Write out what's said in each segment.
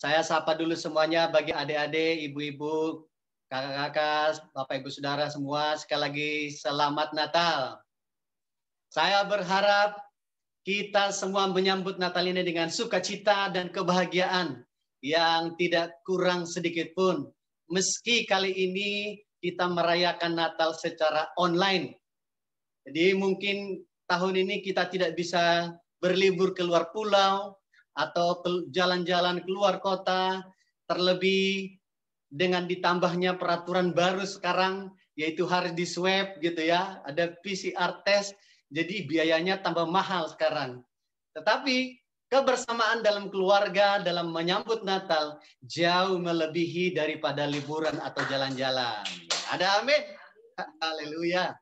Saya sapa dulu semuanya bagi adik-adik, ibu-ibu, kakak-kakak, bapak ibu saudara semua. Sekali lagi selamat Natal. Saya berharap kita semua menyambut Natal ini dengan sukacita dan kebahagiaan yang tidak kurang sedikit pun. Meski kali ini kita merayakan Natal secara online. Jadi mungkin tahun ini kita tidak bisa berlibur keluar pulau atau jalan-jalan keluar kota, terlebih dengan ditambahnya peraturan baru sekarang, yaitu harus di swab gitu ya, ada PCR test, jadi biayanya tambah mahal sekarang. Tetapi kebersamaan dalam keluarga, dalam menyambut Natal, jauh melebihi daripada liburan atau jalan-jalan. Ada amin? Haleluya.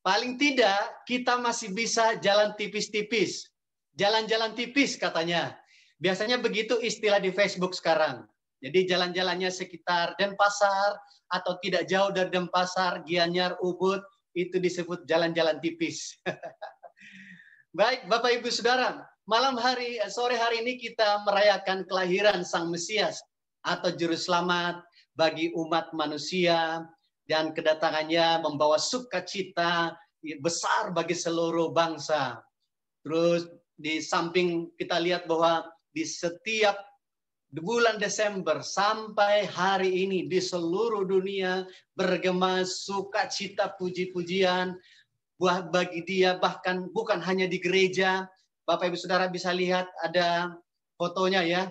Paling tidak kita masih bisa jalan tipis-tipis. Jalan-jalan tipis katanya. Biasanya begitu istilah di Facebook sekarang. Jadi jalan-jalannya sekitar Denpasar atau tidak jauh dari Denpasar, Gianyar, Ubud, itu disebut jalan-jalan tipis. Baik, Bapak Ibu Saudara, sore hari ini kita merayakan kelahiran Sang Mesias atau Juru Selamat bagi umat manusia, dan kedatangannya membawa sukacita besar bagi seluruh bangsa. Terus di samping kita lihat bahwa di setiap bulan Desember sampai hari ini di seluruh dunia bergema sukacita puji-pujian bagi Dia, bahkan bukan hanya di gereja. Bapak Ibu Saudara bisa lihat ada fotonya ya.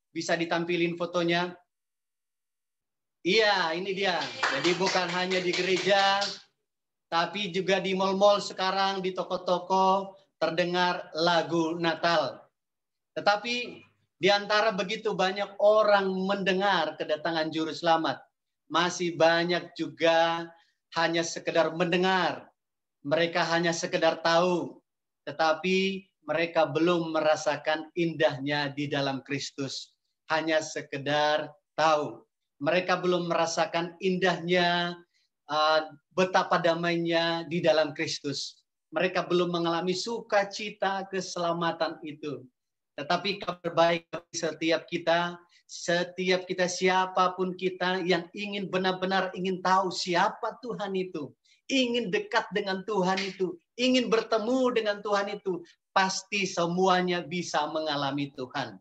Bisa ditampilin fotonya. Iya, ini dia. Jadi bukan hanya di gereja, tapi juga di mal-mal sekarang, di toko-toko terdengar lagu Natal. Tetapi di antara begitu banyak orang mendengar kedatangan Juru Selamat, masih banyak juga hanya sekedar mendengar. Mereka hanya sekedar tahu, tetapi mereka belum merasakan indahnya di dalam Kristus. Hanya sekedar tahu. Mereka belum merasakan indahnya, betapa damainya di dalam Kristus. Mereka belum mengalami sukacita keselamatan itu. Tetapi kabar baik bagi setiap kita siapapun kita yang ingin benar-benar ingin tahu siapa Tuhan itu, ingin dekat dengan Tuhan itu, ingin bertemu dengan Tuhan itu, pasti semuanya bisa mengalami Tuhan.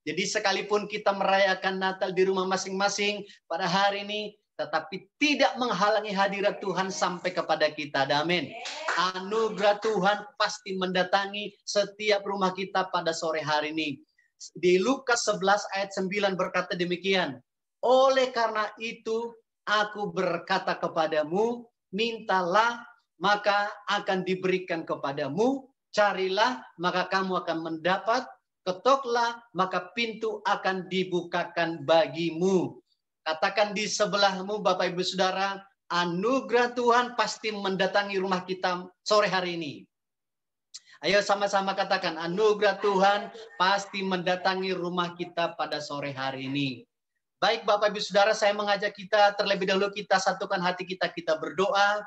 Jadi sekalipun kita merayakan Natal di rumah masing-masing pada hari ini, tetapi tidak menghalangi hadirat Tuhan sampai kepada kita. Amin. Anugerah Tuhan pasti mendatangi setiap rumah kita pada sore hari ini. Di Lukas 11 ayat 9 berkata demikian. Oleh karena itu, aku berkata kepadamu, mintalah maka akan diberikan kepadamu, carilah maka kamu akan mendapat, ketoklah maka pintu akan dibukakan bagimu. Katakan di sebelahmu Bapak Ibu Saudara, anugerah Tuhan pasti mendatangi rumah kita sore hari ini. Ayo sama-sama katakan, anugerah Tuhan pasti mendatangi rumah kita pada sore hari ini. Baik Bapak Ibu Saudara, saya mengajak kita terlebih dahulu kita satukan hati kita berdoa.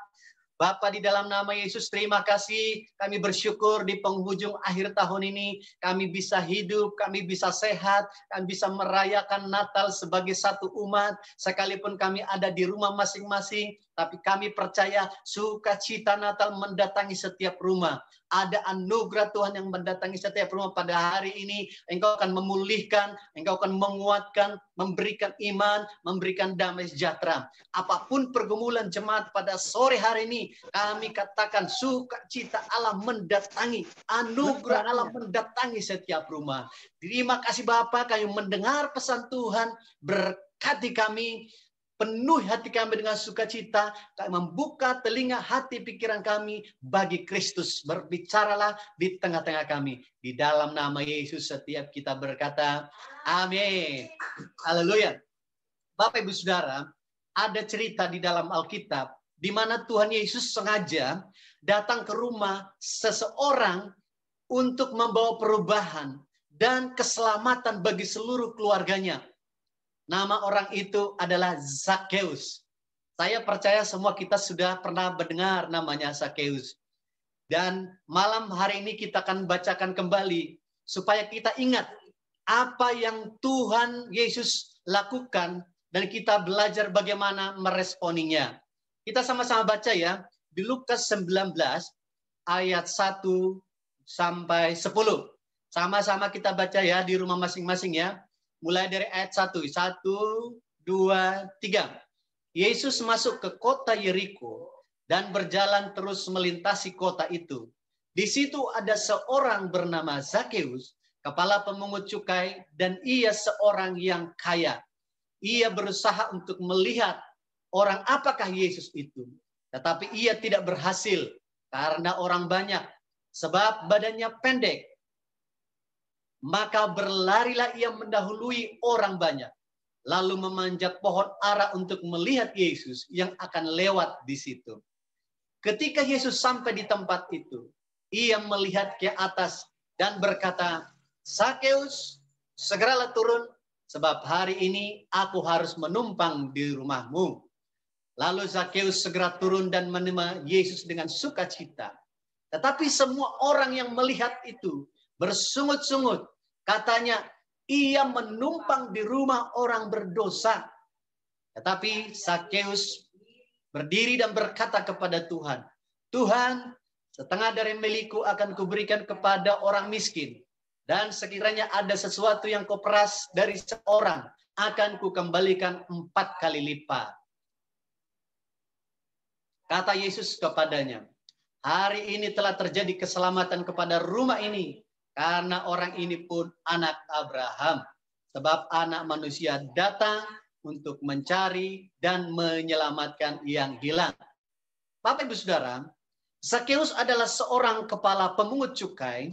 Bapa di dalam nama Yesus, terima kasih. Kami bersyukur di penghujung akhir tahun ini, kami bisa hidup, kami bisa sehat, kami bisa merayakan Natal sebagai satu umat. Sekalipun kami ada di rumah masing-masing, tapi kami percaya sukacita Natal mendatangi setiap rumah. Ada anugerah Tuhan yang mendatangi setiap rumah pada hari ini. Engkau akan memulihkan, Engkau akan menguatkan, memberikan iman, memberikan damai sejahtera. Apapun pergumulan jemaat pada sore hari ini, kami katakan sukacita Allah mendatangi, anugerah Allah mendatangi setiap rumah. Terima kasih Bapa, kami mendengar pesan Tuhan, berkati kami, penuhi hati kami dengan sukacita, kami membuka telinga hati pikiran kami bagi Kristus. Berbicaralah di tengah-tengah kami. Di dalam nama Yesus setiap kita berkata, amin. Haleluya. Bapak Ibu Saudara, ada cerita di dalam Alkitab, di mana Tuhan Yesus sengaja datang ke rumah seseorang untuk membawa perubahan dan keselamatan bagi seluruh keluarganya. Nama orang itu adalah Zakheus. Saya percaya semua kita sudah pernah mendengar namanya Zakheus. Dan malam hari ini kita akan bacakan kembali supaya kita ingat apa yang Tuhan Yesus lakukan dan kita belajar bagaimana meresponinya. Kita sama-sama baca ya, di Lukas 19 ayat 1 sampai 10. Sama-sama kita baca ya di rumah masing-masing ya. Mulai dari ayat 1. 1, 2, 3. Yesus masuk ke kota Yeriko dan berjalan terus melintasi kota itu. Di situ ada seorang bernama Zakeus, kepala pemungut cukai, dan ia seorang yang kaya. Ia berusaha untuk melihat orang apakah Yesus itu. Tetapi ia tidak berhasil karena orang banyak, sebab badannya pendek. Maka berlarilah ia mendahului orang banyak, lalu memanjat pohon ara untuk melihat Yesus yang akan lewat di situ. Ketika Yesus sampai di tempat itu, ia melihat ke atas dan berkata, Zakeus, segeralah turun, sebab hari ini aku harus menumpang di rumahmu. Lalu Zakeus segera turun dan menerima Yesus dengan sukacita. Tetapi semua orang yang melihat itu bersungut-sungut. Katanya, ia menumpang di rumah orang berdosa. Tetapi Zakeus berdiri dan berkata kepada Tuhan, Tuhan, setengah dari milikku akan kuberikan kepada orang miskin. Dan sekiranya ada sesuatu yang kau peras dari seorang, akan kukembalikan 4 kali lipat. Kata Yesus kepadanya, hari ini telah terjadi keselamatan kepada rumah ini, karena orang ini pun anak Abraham. Sebab anak manusia datang untuk mencari dan menyelamatkan yang hilang. Bapak Ibu Saudara, Zakeus adalah seorang kepala pemungut cukai,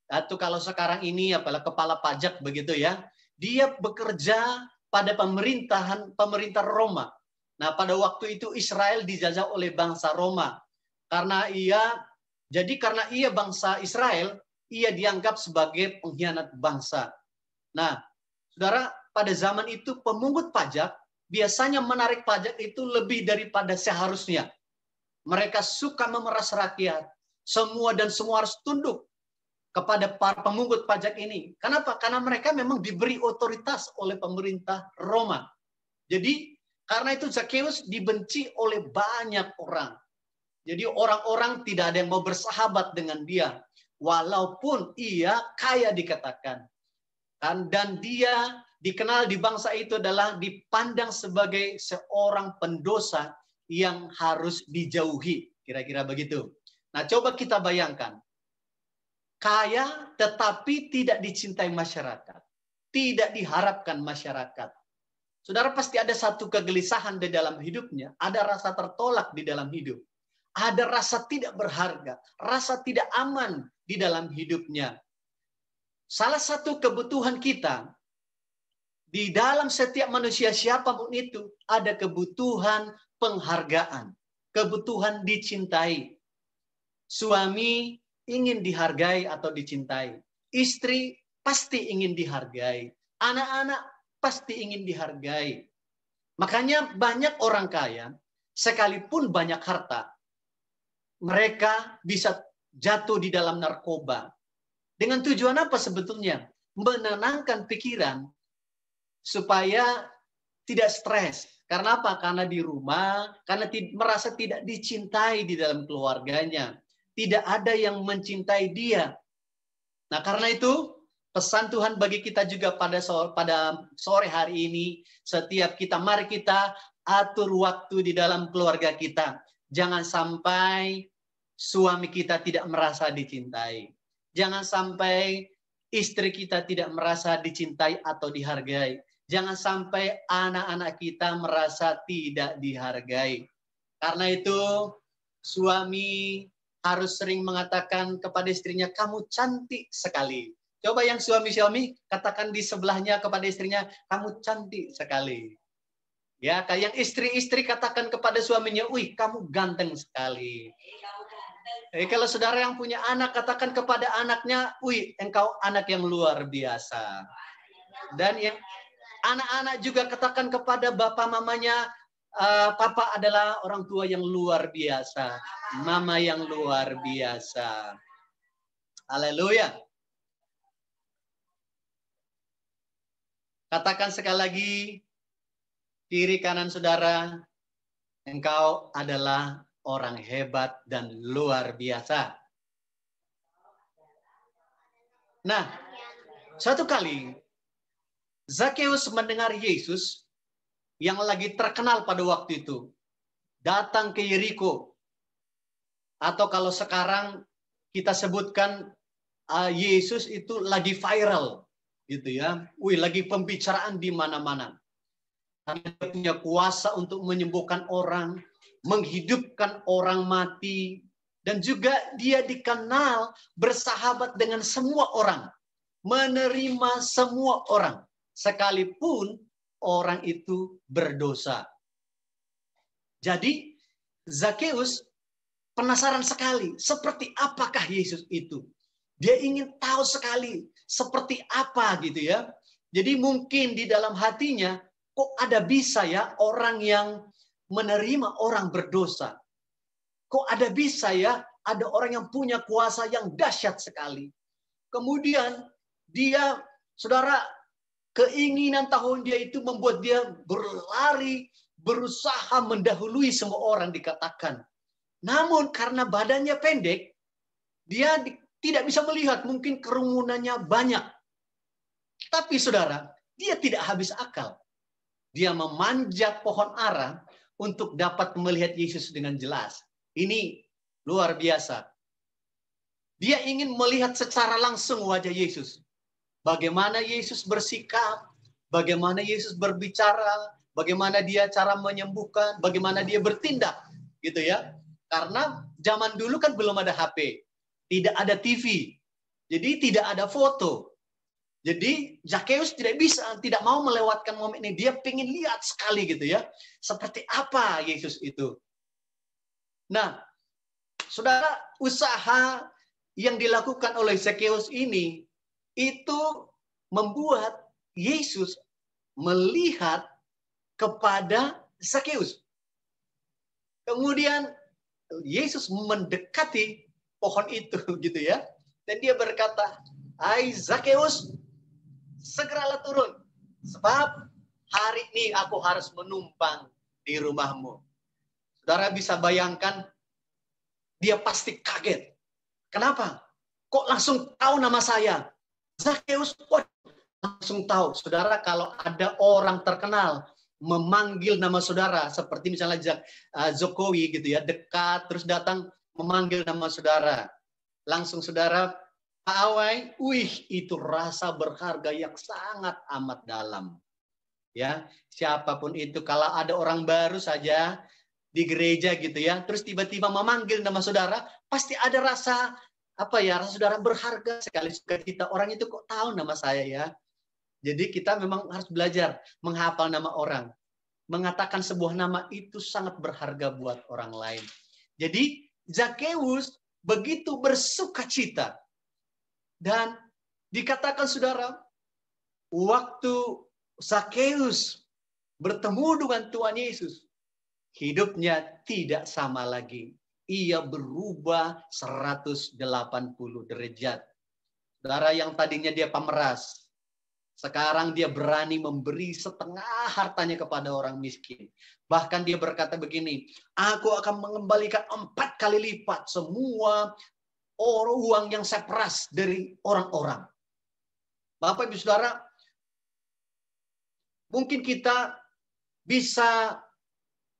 atau kalau sekarang ini apalah kepala pajak begitu ya. Dia bekerja pada pemerintah Roma. Nah, pada waktu itu Israel dijajah oleh bangsa Roma. Karena ia bangsa Israel, ia dianggap sebagai pengkhianat bangsa. Nah, saudara, pada zaman itu pemungut pajak biasanya menarik pajak itu lebih daripada seharusnya. Mereka suka memeras rakyat. Semua harus tunduk kepada para pemungut pajak ini. Kenapa? Karena mereka memang diberi otoritas oleh pemerintah Roma. Jadi, karena itu Zakeus dibenci oleh banyak orang. Jadi orang-orang tidak ada yang mau bersahabat dengan dia. Walaupun ia kaya dikatakan. Dan dia dikenal di bangsa itu adalah dipandang sebagai seorang pendosa yang harus dijauhi. Kira-kira begitu. Nah, coba kita bayangkan. Kaya tetapi tidak dicintai masyarakat. Tidak diharapkan masyarakat. Saudara pasti ada satu kegelisahan di dalam hidupnya. Ada rasa tertolak di dalam hidup. Ada rasa tidak berharga, rasa tidak aman di dalam hidupnya. Salah satu kebutuhan kita, di dalam setiap manusia siapapun itu, ada kebutuhan penghargaan, kebutuhan dicintai. Suami ingin dihargai atau dicintai. Istri pasti ingin dihargai. Anak-anak pasti ingin dihargai. Makanya banyak orang kaya, sekalipun banyak harta, mereka bisa jatuh di dalam narkoba. Dengan tujuan apa sebetulnya? Menenangkan pikiran supaya tidak stres. Karena apa? Karena di rumah, karena merasa tidak dicintai di dalam keluarganya. Tidak ada yang mencintai dia. Nah, karena itu pesan Tuhan bagi kita juga pada sore hari ini, setiap kita, mari kita atur waktu di dalam keluarga kita. Jangan sampai suami kita tidak merasa dicintai. Jangan sampai istri kita tidak merasa dicintai atau dihargai. Jangan sampai anak-anak kita merasa tidak dihargai. Karena itu suami harus sering mengatakan kepada istrinya, kamu cantik sekali. Coba yang suami-suami katakan di sebelahnya kepada istrinya, kamu cantik sekali. Ya, kayak yang istri-istri katakan kepada suaminya, wih, kamu ganteng sekali. Kalau saudara yang punya anak, katakan kepada anaknya, wih, engkau anak yang luar biasa. Dan yang anak-anak juga katakan kepada bapak mamanya, papa adalah orang tua yang luar biasa. Mama yang luar biasa. Haleluya. Katakan sekali lagi, kiri kanan saudara, engkau adalah orang hebat dan luar biasa. Nah, suatu kali Zakeus mendengar Yesus yang lagi terkenal pada waktu itu datang ke Yeriko, atau kalau sekarang kita sebutkan Yesus itu lagi viral, gitu ya. Lagi pembicaraan di mana-mana. Dia punya kuasa untuk menyembuhkan orang, menghidupkan orang mati, dan juga dia dikenal bersahabat dengan semua orang, menerima semua orang, sekalipun orang itu berdosa. Jadi Zakeus penasaran sekali, seperti apakah Yesus itu? Dia ingin tahu sekali seperti apa gitu ya. Jadi mungkin di dalam hatinya, kok ada bisa ya orang yang menerima orang berdosa? Kok ada bisa ya ada orang yang punya kuasa yang dahsyat sekali? Kemudian dia, saudara, keinginan tahun dia itu membuat dia berlari, berusaha mendahului semua orang dikatakan. Namun karena badannya pendek, dia tidak bisa melihat, mungkin kerumunannya banyak. Tapi saudara, dia tidak habis akal. Dia memanjat pohon ara untuk dapat melihat Yesus dengan jelas. Ini luar biasa. Dia ingin melihat secara langsung wajah Yesus. Bagaimana Yesus bersikap, bagaimana Yesus berbicara, bagaimana dia cara menyembuhkan, bagaimana dia bertindak, gitu ya. Karena zaman dulu kan belum ada HP, tidak ada TV, jadi tidak ada foto. Jadi Zakeus tidak mau melewatkan momen ini. Dia ingin lihat sekali gitu ya, seperti apa Yesus itu. Nah, saudara, usaha yang dilakukan oleh Zakeus ini itu membuat Yesus melihat kepada Zakeus. Kemudian Yesus mendekati pohon itu gitu ya. Dan dia berkata, "Hai Zakeus, segeralah turun. Sebab hari ini aku harus menumpang di rumahmu." Saudara bisa bayangkan, dia pasti kaget. Kenapa? Kok langsung tahu nama saya? Zakeus, langsung tahu. Saudara, kalau ada orang terkenal memanggil nama saudara, seperti misalnya Jokowi gitu ya, dekat terus datang memanggil nama saudara, langsung saudara, Pak Awai, itu rasa berharga yang sangat amat dalam. Ya, siapapun itu, kalau ada orang baru saja di gereja gitu ya, terus tiba-tiba memanggil nama saudara, pasti ada rasa rasa saudara berharga sekali. Kita orang itu kok tahu nama saya ya. Jadi kita memang harus belajar menghafal nama orang. Mengatakan sebuah nama itu sangat berharga buat orang lain. Jadi Zakeus begitu bersukacita. Dan dikatakan saudara, waktu Zakeus bertemu dengan Tuhan Yesus, hidupnya tidak sama lagi. Ia berubah 180 derajat. Saudara, yang tadinya dia pemeras, sekarang dia berani memberi setengah hartanya kepada orang miskin. Bahkan dia berkata begini, aku akan mengembalikan 4 kali lipat semua uang yang saya peras dari orang-orang. Bapak Ibu Saudara, mungkin kita bisa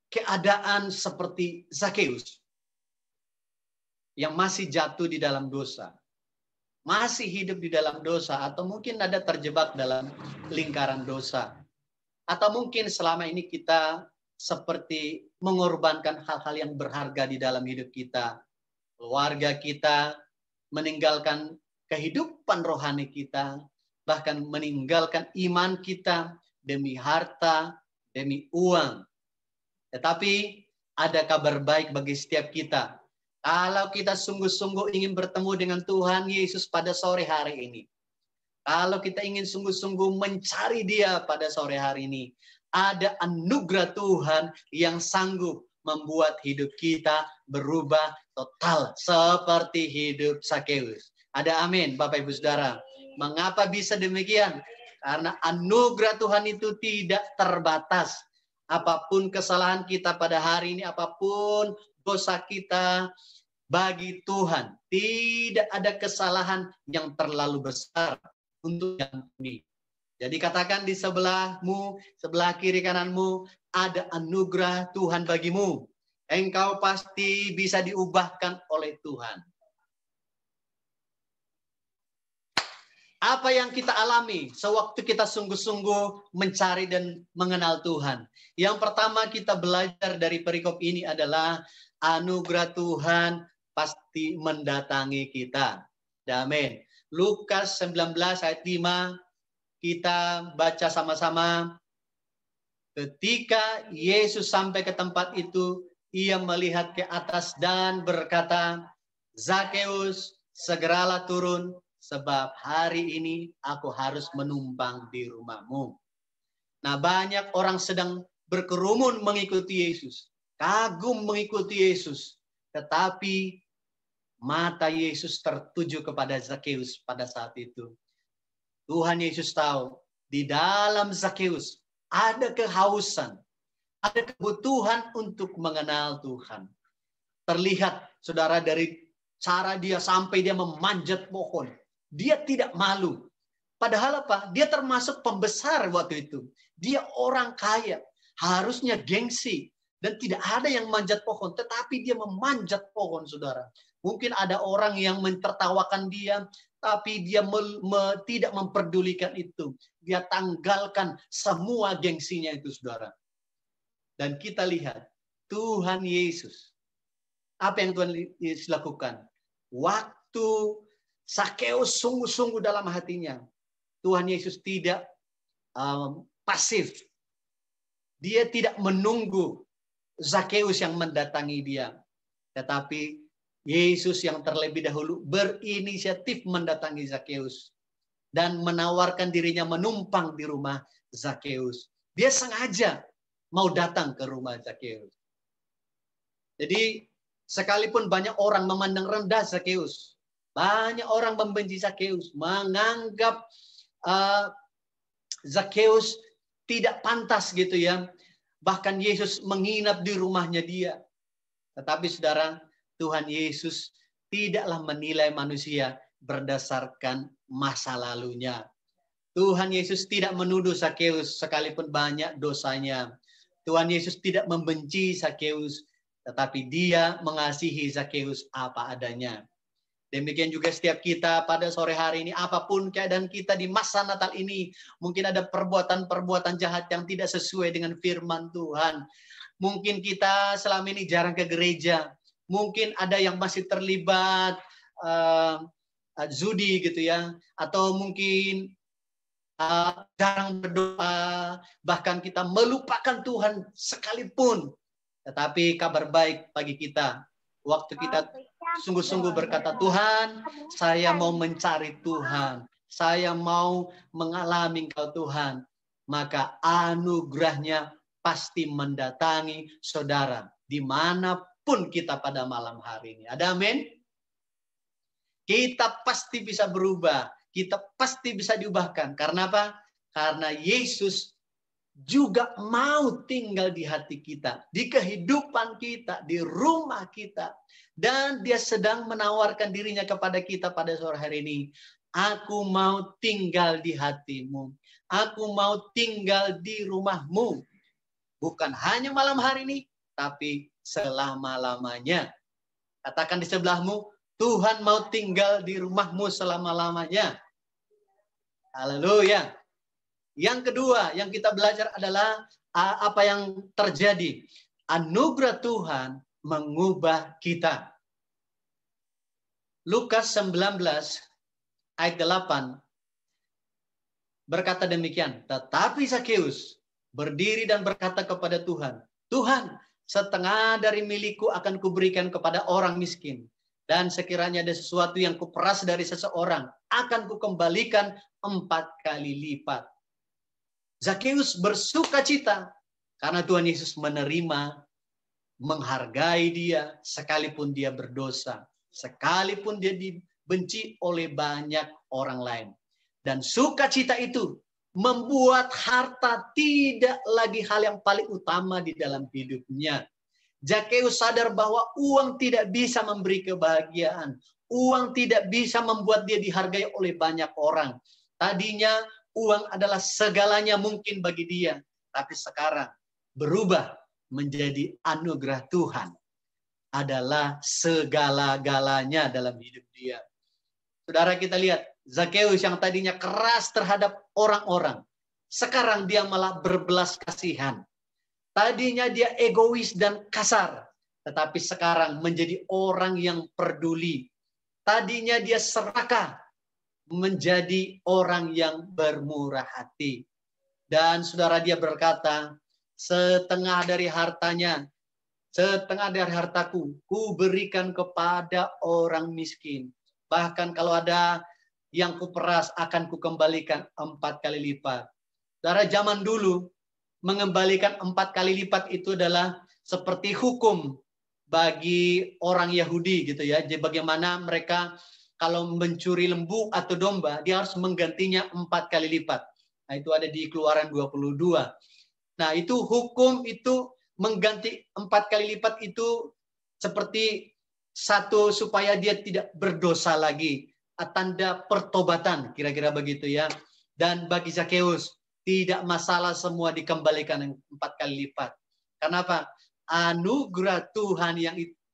keadaan seperti Zakeus yang masih jatuh di dalam dosa, masih hidup di dalam dosa, atau mungkin ada terjebak dalam lingkaran dosa. Atau mungkin selama ini kita seperti mengorbankan hal-hal yang berharga di dalam hidup kita. Keluarga kita, meninggalkan kehidupan rohani kita, bahkan meninggalkan iman kita demi harta, demi uang. Tetapi ada kabar baik bagi setiap kita. Kalau kita sungguh-sungguh ingin bertemu dengan Tuhan Yesus pada sore hari ini, kalau kita ingin sungguh-sungguh mencari Dia pada sore hari ini, ada anugerah Tuhan yang sanggup membuat hidup kita berubah total seperti hidup Zakeus. Ada amin, Bapak Ibu Saudara. Mengapa bisa demikian? Karena anugerah Tuhan itu tidak terbatas. Apapun kesalahan kita pada hari ini, apapun dosa kita, bagi Tuhan tidak ada kesalahan yang terlalu besar untuk diampuni. Jadi katakan di sebelahmu, sebelah kiri kananmu, ada anugerah Tuhan bagimu. Engkau pasti bisa diubahkan oleh Tuhan. Apa yang kita alami sewaktu kita sungguh-sungguh mencari dan mengenal Tuhan? Yang pertama kita belajar dari perikop ini adalah anugerah Tuhan pasti mendatangi kita. Amin. Lukas 19 ayat 5 kita baca sama-sama. Ketika Yesus sampai ke tempat itu, ia melihat ke atas dan berkata, Zakeus, segeralah turun, sebab hari ini aku harus menumpang di rumahmu. Nah, banyak orang sedang berkerumun mengikuti Yesus. Kagum mengikuti Yesus. Tetapi mata Yesus tertuju kepada Zakeus pada saat itu. Tuhan Yesus tahu, di dalam Zakeus ada kehausan, ada kebutuhan untuk mengenal Tuhan. Terlihat, saudara, dari cara dia sampai dia memanjat pohon. Dia tidak malu. Padahal apa? Dia termasuk pembesar waktu itu. Dia orang kaya. Harusnya gengsi. Dan tidak ada yang manjat pohon. Tetapi dia memanjat pohon, saudara. Mungkin ada orang yang mentertawakan dia. Tapi dia tidak memperdulikan itu. Dia tanggalkan semua gengsinya itu, saudara. Dan kita lihat. Tuhan Yesus. Apa yang Tuhan Yesus lakukan? Waktu Zakeus sungguh-sungguh dalam hatinya. Tuhan Yesus tidak pasif. Dia tidak menunggu Zakeus yang mendatangi dia. Tetapi Yesus yang terlebih dahulu berinisiatif mendatangi Zakeus. Dan menawarkan dirinya menumpang di rumah Zakeus. Dia sengaja mau datang ke rumah Zakeus. Jadi sekalipun banyak orang memandang rendah Zakeus. Banyak orang membenci Zakeus, menganggap Zakeus tidak pantas gitu ya. Bahkan Yesus menginap di rumahnya dia. Tetapi saudara, Tuhan Yesus tidaklah menilai manusia berdasarkan masa lalunya. Tuhan Yesus tidak menuduh Zakeus sekalipun banyak dosanya. Tuhan Yesus tidak membenci Zakeus, tetapi dia mengasihi Zakeus apa adanya. Demikian juga setiap kita pada sore hari ini, apapun keadaan kita di masa Natal ini, mungkin ada perbuatan-perbuatan jahat yang tidak sesuai dengan firman Tuhan. Mungkin kita selama ini jarang ke gereja, mungkin ada yang masih terlibat judi gitu ya, atau mungkin jarang berdoa, bahkan kita melupakan Tuhan sekalipun. Tetapi kabar baik bagi kita, waktu kita sungguh-sungguh berkata, Tuhan, saya mau mencari Tuhan. Saya mau mengalami Engkau Tuhan. Maka anugerahnya pasti mendatangi saudara. Dimanapun kita pada malam hari ini. Ada amin? Kita pasti bisa berubah. Kita pasti bisa diubahkan. Karena apa? Karena Yesus juga mau tinggal di hati kita, di kehidupan kita, di rumah kita. Dan dia sedang menawarkan dirinya kepada kita pada sore hari ini. Aku mau tinggal di hatimu. Aku mau tinggal di rumahmu. Bukan hanya malam hari ini, tapi selama-lamanya. Katakan di sebelahmu, Tuhan mau tinggal di rumahmu selama-lamanya. Haleluya. Yang kedua yang kita belajar adalah apa yang terjadi. Anugerah Tuhan mengubah kita. Lukas 19 ayat 8 berkata demikian. Tetapi Zakeus berdiri dan berkata kepada Tuhan, Tuhan, setengah dari milikku akan kuberikan kepada orang miskin. Dan sekiranya ada sesuatu yang kuperas dari seseorang, akan kukembalikan 4 kali lipat. Zakeus bersuka cita karena Tuhan Yesus menerima, menghargai dia sekalipun dia berdosa, sekalipun dia dibenci oleh banyak orang lain. Dan sukacita itu membuat harta tidak lagi hal yang paling utama di dalam hidupnya. Zakeus sadar bahwa uang tidak bisa memberi kebahagiaan. Uang tidak bisa membuat dia dihargai oleh banyak orang. Tadinya uang adalah segalanya mungkin bagi dia. Tapi sekarang berubah menjadi anugerah Tuhan. Adalah segala-galanya dalam hidup dia. Saudara, kita lihat Zakeus yang tadinya keras terhadap orang-orang. Sekarang dia malah berbelas kasihan. Tadinya dia egois dan kasar. Tetapi sekarang menjadi orang yang peduli. Tadinya dia serakah. Menjadi orang yang bermurah hati. Dan saudara, dia berkata, setengah dari hartanya, setengah dari hartaku, ku berikan kepada orang miskin. Bahkan kalau ada yang kuperas, akan kukembalikan 4 kali lipat. Saudara, zaman dulu, mengembalikan 4 kali lipat itu adalah seperti hukum bagi orang Yahudi gitu ya. Jadi bagaimana mereka kalau mencuri lembu atau domba, dia harus menggantinya 4 kali lipat. Nah, itu ada di Keluaran 22. Nah, itu hukum itu mengganti 4 kali lipat itu seperti satu supaya dia tidak berdosa lagi. Tanda pertobatan, kira-kira begitu ya. Dan bagi Zakeus, tidak masalah semua dikembalikan 4 kali lipat. Kenapa? Anugerah Tuhan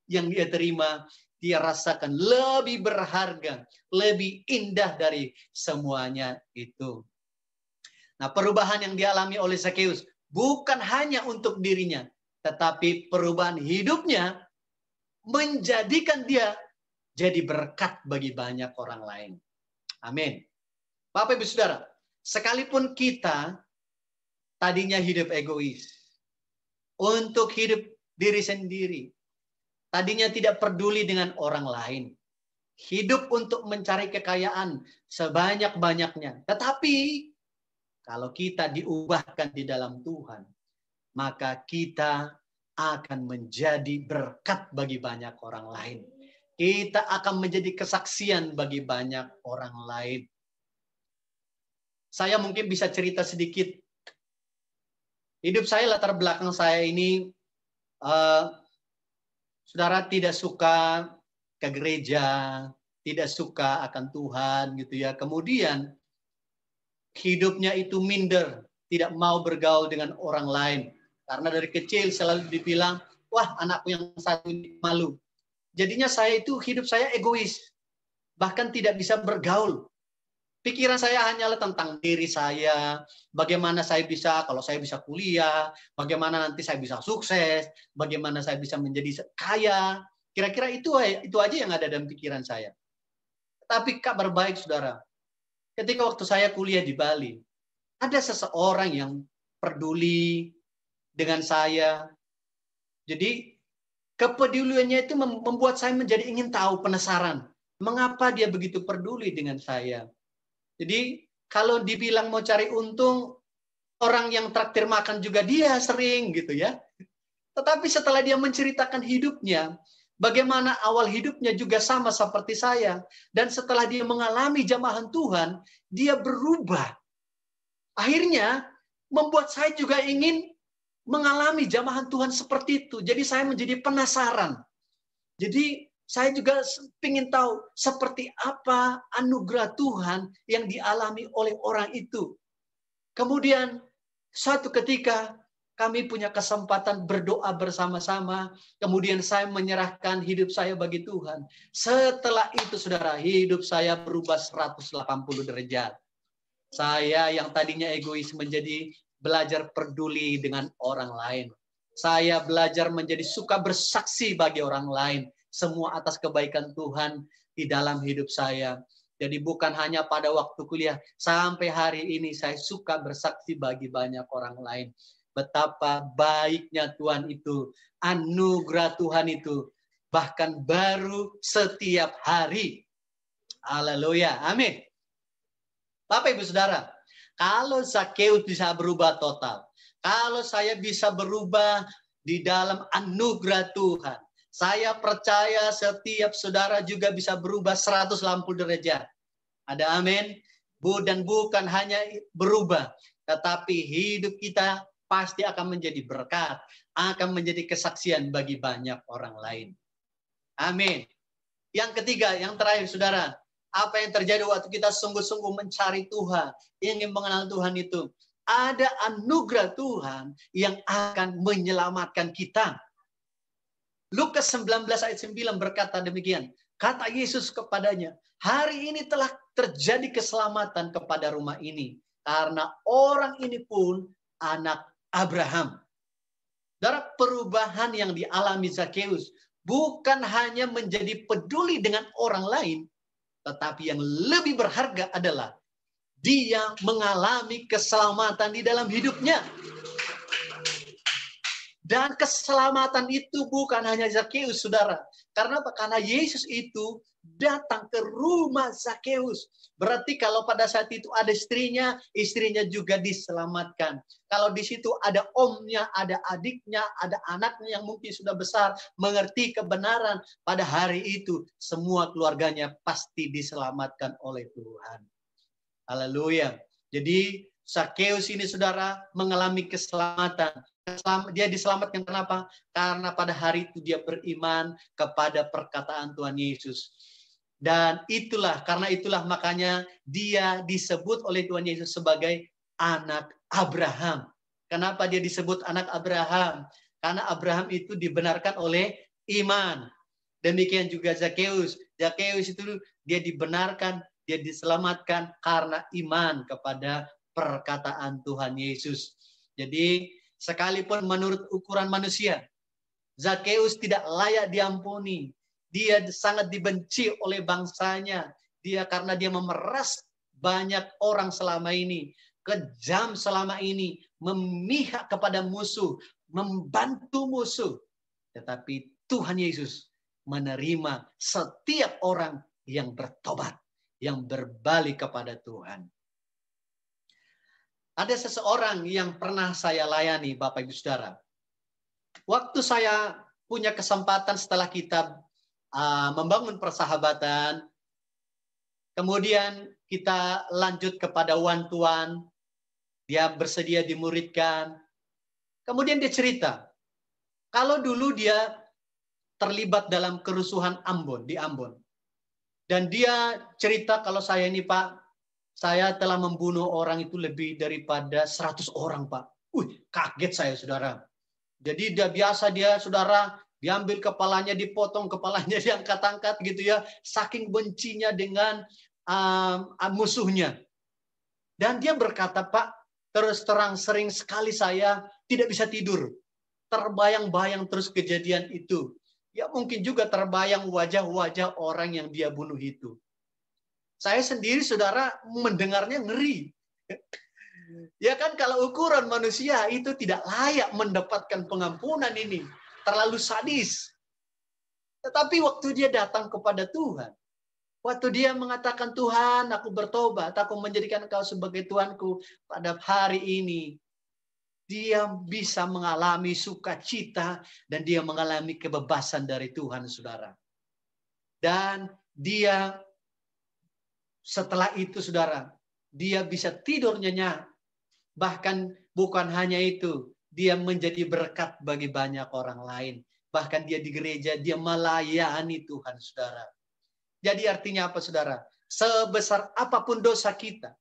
yang dia terima, dia rasakan lebih berharga, lebih indah dari semuanya itu. Nah, perubahan yang dialami oleh Zakeus bukan hanya untuk dirinya, tetapi perubahan hidupnya menjadikan dia jadi berkat bagi banyak orang lain. Amin. Bapak Ibu Saudara, sekalipun kita tadinya hidup egois, untuk hidup diri sendiri, tadinya tidak peduli dengan orang lain, hidup untuk mencari kekayaan sebanyak-banyaknya. Tetapi kalau kita diubahkan di dalam Tuhan, maka kita akan menjadi berkat bagi banyak orang lain. Kita akan menjadi kesaksian bagi banyak orang lain. Saya mungkin bisa cerita sedikit. Hidup saya, latar belakang saya ini, saudara, tidak suka ke gereja, tidak suka akan Tuhan gitu ya. Kemudian hidupnya itu minder, tidak mau bergaul dengan orang lain. Karena dari kecil selalu dibilang, wah anakku yang satu ini malu. Jadinya saya itu hidup saya egois. Bahkan tidak bisa bergaul. Pikiran saya hanyalah tentang diri saya, bagaimana saya bisa, kalau saya bisa kuliah, bagaimana nanti saya bisa sukses, bagaimana saya bisa menjadi kaya. Kira-kira itu aja yang ada dalam pikiran saya. Tapi kabar baik, saudara. Ketika waktu saya kuliah di Bali, ada seseorang yang peduli dengan saya. Jadi kepeduliannya itu membuat saya menjadi ingin tahu, penasaran. Mengapa dia begitu peduli dengan saya? Jadi kalau dibilang mau cari untung, orang yang traktir makan juga dia sering gitu ya. Tetapi setelah dia menceritakan hidupnya, bagaimana awal hidupnya juga sama seperti saya. Dan setelah dia mengalami jamahan Tuhan, dia berubah. Akhirnya membuat saya juga ingin mengalami jamahan Tuhan seperti itu. Jadi saya menjadi penasaran. Jadi saya juga ingin tahu seperti apa anugerah Tuhan yang dialami oleh orang itu. Kemudian suatu ketika kami punya kesempatan berdoa bersama-sama. Kemudian saya menyerahkan hidup saya bagi Tuhan. Setelah itu saudara, hidup saya berubah 180 derajat. Saya yang tadinya egois menjadi belajar peduli dengan orang lain. Saya belajar menjadi suka bersaksi bagi orang lain. Semua atas kebaikan Tuhan di dalam hidup saya. Jadi bukan hanya pada waktu kuliah. Sampai hari ini saya suka bersaksi bagi banyak orang lain. Betapa baiknya Tuhan itu. Anugerah Tuhan itu. Bahkan baru setiap hari. Haleluya. Amin. Bapak Ibu Saudara. Kalau Zakeus bisa berubah total. Kalau saya bisa berubah di dalam anugerah Tuhan. Saya percaya setiap saudara juga bisa berubah 180 derajat. Ada amin? Dan bukan hanya berubah, tetapi hidup kita pasti akan menjadi berkat, akan menjadi kesaksian bagi banyak orang lain. Amin. Yang ketiga, yang terakhir saudara, apa yang terjadi waktu kita sungguh-sungguh mencari Tuhan, ingin mengenal Tuhan itu? Ada anugerah Tuhan yang akan menyelamatkan kita. Lukas 19 ayat 9 berkata demikian. Kata Yesus kepadanya, hari ini telah terjadi keselamatan kepada rumah ini. Karena orang ini pun anak Abraham. Saudara, perubahan yang dialami Zakheus bukan hanya menjadi peduli dengan orang lain, tetapi yang lebih berharga adalah dia mengalami keselamatan di dalam hidupnya. Dan keselamatan itu bukan hanya Zakheus, saudara. Karena apa? Karena Yesus itu datang ke rumah Zakheus. Berarti kalau pada saat itu ada istrinya, istrinya juga diselamatkan. Kalau di situ ada omnya, ada adiknya, ada anaknya yang mungkin sudah besar, mengerti kebenaran, pada hari itu semua keluarganya pasti diselamatkan oleh Tuhan. Haleluya. Jadi Zakheus ini saudara mengalami keselamatan. Dia diselamatkan kenapa? Karena pada hari itu dia beriman kepada perkataan Tuhan Yesus. Dan karena itulah makanya dia disebut oleh Tuhan Yesus sebagai anak Abraham. Kenapa dia disebut anak Abraham? Karena Abraham itu dibenarkan oleh iman. Demikian juga Zakheus. Zakheus itu dia dibenarkan, dia diselamatkan karena iman kepada perkataan Tuhan Yesus. Jadi sekalipun menurut ukuran manusia, Zakheus tidak layak diampuni. Dia sangat dibenci oleh bangsanya. Karena dia memeras banyak orang selama ini. Kejam selama ini. Memihak kepada musuh. Membantu musuh. Tetapi Tuhan Yesus menerima setiap orang yang bertobat. Yang berbalik kepada Tuhan. Ada seseorang yang pernah saya layani, Bapak Ibu Saudara. Waktu saya punya kesempatan setelah kita membangun persahabatan, kemudian kita lanjut kepada one-to-one, dia bersedia dimuridkan. Kemudian dia cerita, kalau dulu dia terlibat dalam kerusuhan di Ambon. Dan dia cerita, kalau saya ini Pak, saya telah membunuh orang itu lebih daripada 100 orang Pak. Kaget saya saudara. Jadi dia saudara, diambil kepalanya, dipotong kepalanya, diangkat-angkat gitu ya. Saking bencinya dengan musuhnya. Dan dia berkata, Pak, terus terang sering sekali saya tidak bisa tidur. Terbayang-bayang terus kejadian itu. Ya mungkin juga terbayang wajah-wajah orang yang dia bunuh itu. Saya sendiri saudara mendengarnya ngeri. Ya kan, kalau ukuran manusia itu tidak layak mendapatkan pengampunan ini. Terlalu sadis. Tetapi waktu dia datang kepada Tuhan. Waktu dia mengatakan, Tuhan aku bertobat. Aku menjadikan Engkau sebagai Tuhanku. Pada hari ini. Dia bisa mengalami sukacita. Dan dia mengalami kebebasan dari Tuhan saudara. Dan dia setelah itu saudara. Dia bisa tidur nyenyak. Bahkan bukan hanya itu, dia menjadi berkat bagi banyak orang lain. Bahkan dia di gereja, dia melayani Tuhan, saudara. Jadi artinya apa, saudara? Sebesar apapun dosa kita,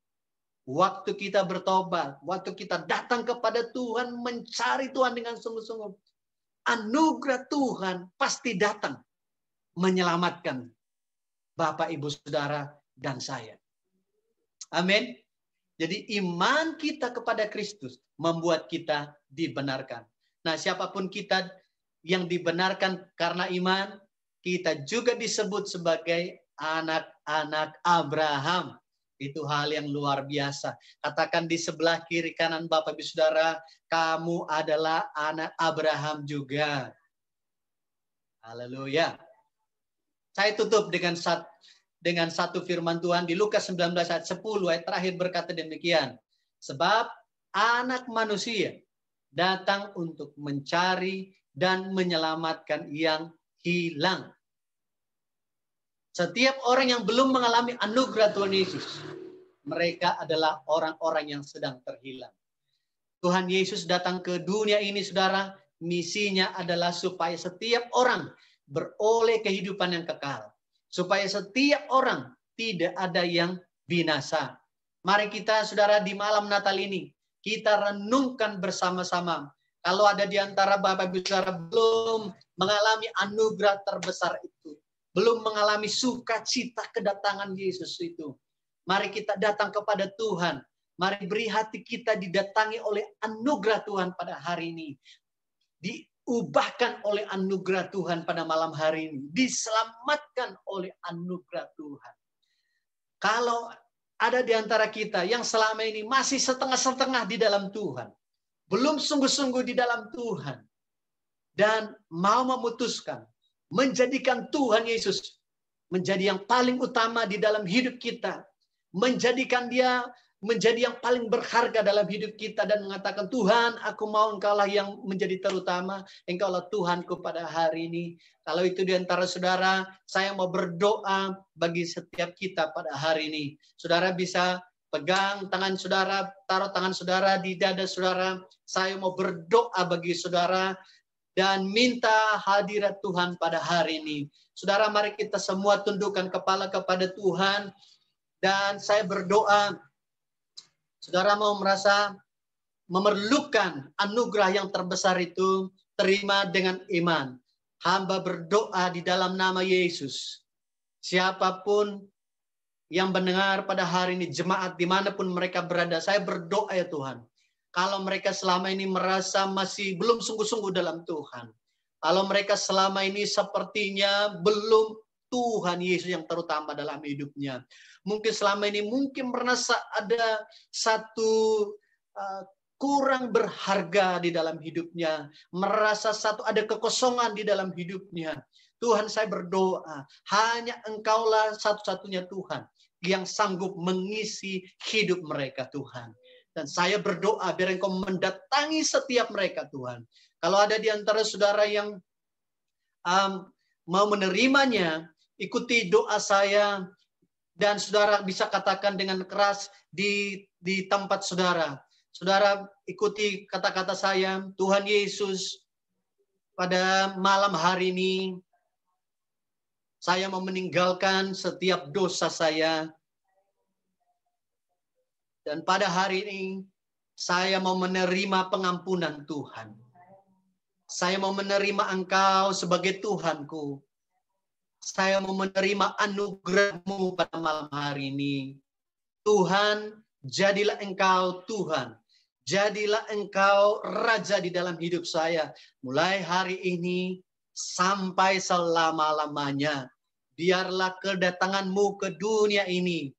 waktu kita bertobat, waktu kita datang kepada Tuhan, mencari Tuhan dengan sungguh-sungguh, anugerah Tuhan pasti datang menyelamatkan Bapak, Ibu, Saudara, dan saya. Amin. Jadi iman kita kepada Kristus membuat kita dibenarkan. Nah, siapapun kita yang dibenarkan karena iman, kita juga disebut sebagai anak-anak Abraham. Itu hal yang luar biasa. Katakan di sebelah kiri kanan Bapak Ibu Saudara, kamu adalah anak Abraham juga. Haleluya. Saya tutup dengan satu firman Tuhan di Lukas 19 ayat 10 ayat terakhir berkata demikian. Sebab anak manusia datang untuk mencari dan menyelamatkan yang hilang. Setiap orang yang belum mengalami anugerah Tuhan Yesus, Mereka adalah orang-orang yang sedang terhilang. Tuhan Yesus datang ke dunia ini, saudara, misinya adalah supaya setiap orang beroleh kehidupan yang kekal. Supaya setiap orang tidak ada yang binasa. Mari kita, saudara, di malam Natal ini, kita renungkan bersama-sama. Kalau ada di antara Bapak Ibu saudara belum mengalami anugerah terbesar itu, belum mengalami sukacita kedatangan Yesus itu, mari kita datang kepada Tuhan. Mari beri hati kita didatangi oleh anugerah Tuhan pada hari ini. Diubahkan oleh anugerah Tuhan pada malam hari ini. Diselamatkan oleh anugerah Tuhan. Kalau ada di antara kita yang selama ini masih setengah-setengah di dalam Tuhan, belum sungguh-sungguh di dalam Tuhan, dan mau memutuskan menjadikan Tuhan Yesus menjadi yang paling utama di dalam hidup kita, menjadikan dia menjadi yang paling berharga dalam hidup kita dan mengatakan, Tuhan, aku mau Engkaulah yang menjadi terutama, Engkaulah Tuhanku pada hari ini. Kalau itu di antara saudara, saya mau berdoa bagi setiap kita pada hari ini. Saudara bisa pegang tangan saudara, taruh tangan saudara di dada saudara. Saya mau berdoa bagi saudara dan minta hadirat Tuhan pada hari ini. Saudara, mari kita semua tundukkan kepala kepada Tuhan. Dan saya berdoa, saudara mau merasa memerlukan anugerah yang terbesar itu, terima dengan iman. Hamba berdoa di dalam nama Yesus. Siapapun yang mendengar pada hari ini, jemaat dimanapun mereka berada, saya berdoa ya Tuhan. Kalau mereka selama ini merasa masih belum sungguh-sungguh dalam Tuhan. Kalau mereka selama ini sepertinya belum Tuhan Yesus yang terutama dalam hidupnya. Mungkin selama ini mungkin merasa ada satu kurang berharga di dalam hidupnya. Merasa satu ada kekosongan di dalam hidupnya. Tuhan, saya berdoa, hanya Engkaulah satu-satunya Tuhan yang sanggup mengisi hidup mereka, Tuhan. Dan saya berdoa biar Engkau mendatangi setiap mereka, Tuhan. Kalau ada di antara saudara yang mau menerimanya, ikuti doa saya. Dan saudara bisa katakan dengan keras di tempat saudara. Saudara ikuti kata-kata saya, Tuhan Yesus, pada malam hari ini, saya mau meninggalkan setiap dosa saya. Dan pada hari ini, saya mau menerima pengampunan Tuhan. Saya mau menerima Engkau sebagai Tuhanku. Saya mau menerima anugerah-Mu pada malam hari ini. Tuhan, jadilah Engkau Tuhan. Jadilah Engkau Raja di dalam hidup saya. Mulai hari ini sampai selama-lamanya. Biarlah kedatangan-Mu ke dunia ini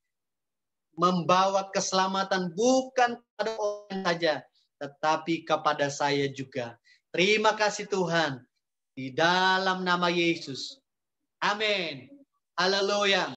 membawa keselamatan bukan pada orang saja, tetapi kepada saya juga. Terima kasih Tuhan. Di dalam nama Yesus. Amin. Haleluya.